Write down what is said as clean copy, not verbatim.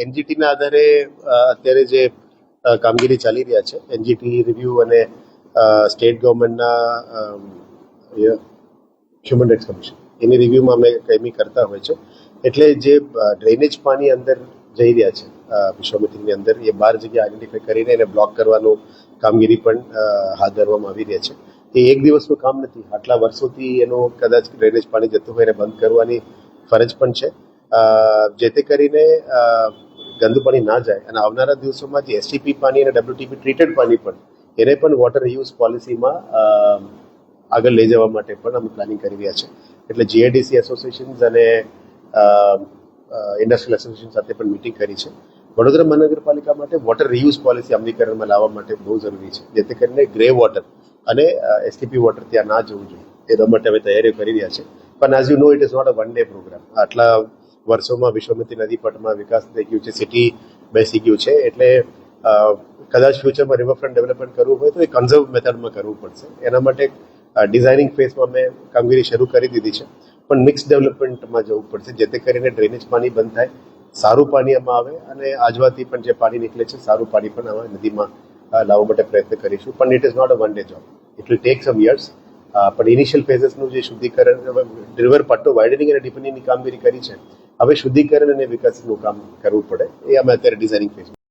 એનજીટીના આધારે અત્યારે જે કામગીરી ચાલી રહ્યા છે, એનજીટી રિવ્યુ અને સ્ટેટ ગવર્મેન્ટના હ્યુમન રાઇટ્સ કમિશન એની રિવ્યુમાં અમે કાયમી કરતા હોય છે. એટલે જે ડ્રેનેજ પાણી અંદર જઈ રહ્યા છે વિશ્વામિત્રીની અંદર, એ 12 જગ્યા આઈડેન્ટિફાઈ કરીને એને બ્લોક કરવાનું કામગીરી પણ હાથ ધરવામાં આવી રહ્યા છે. એ એક દિવસનું કામ નથી, આટલા વર્ષોથી એનો કદાચ ડ્રેનેજ પાણી જતું હોય એને બંધ કરવાની ફરજ પણ છે, જેથી કરીને ગંદુ પાણી ના જાય. અને આવનારા દિવસોમાં જે એસટીપી પાણી અને ડબ્લ્યુટીપી ટ્રીટેડ પાણી પણ એને પણ વોટર રિયુઝ પોલિસીમાં આગળ લઈ જવા માટે પણ અમે પ્લાનિંગ કરી રહ્યા છે. એટલે જીઆઈડીસી એસોસિએશન્સ અને ઇન્ડસ્ટ્રીયલ એસોસિએશન સાથે પણ મિટિંગ કરી છે. વડોદરા મહાનગરપાલિકા માટે વોટર રિયુઝ પોલિસી અમલીકરણમાં લાવવા માટે બહુ જરૂરી છે, જેથી કરીને ગ્રે વોટર અને એસટીપી વોટર ત્યાં ના જવું જોઈએ. એના માટે અમે તૈયારીઓ કરી રહ્યા છે. પણ as you know, it is not a one day programme. આટલા વર્ષોમાં વિશ્વામિત્રી નદી પટમાં વિકાસ થઈ ગયું છે, સિટી બેસી ગયું છે. એટલે કદાચ ફ્યુચરમાં રિવરફ્રન્ટ ડેવલપમેન્ટ કરવું હોય તો એ કન્ઝર્વ મેથડમાં કરવું પડશે. એના માટે ડિઝાઇનિંગ ફેઝમાં અમે કામગીરી શરૂ કરી દીધી છે, પણ મિક્સ ડેવલપમેન્ટમાં જવું પડશે, જેથી કરીને ડ્રેનેજ પાણી બંધ થાય, સારું પાણી આમાં આવે અને આજવાથી પણ જે પાણી નીકળે છે સારું પાણી પણ આમાં નદીમાં લાવવા માટે પ્રયત્ન કરીશું. પણ it is not a one day job, it will take some years. પણ ઇનિશિયલ ફેઝસનું જે શુદ્ધિકરણ, રિવર પટ્ટો વાઇડનિંગ અને ડીપનિંગની કામગીરી કરી છે, હવે શુદ્ધિકરણ અને વિકાસનું કામ કરવું પડે. એ અમે અત્યારે ડિઝાઇનિંગ ફેઝમાં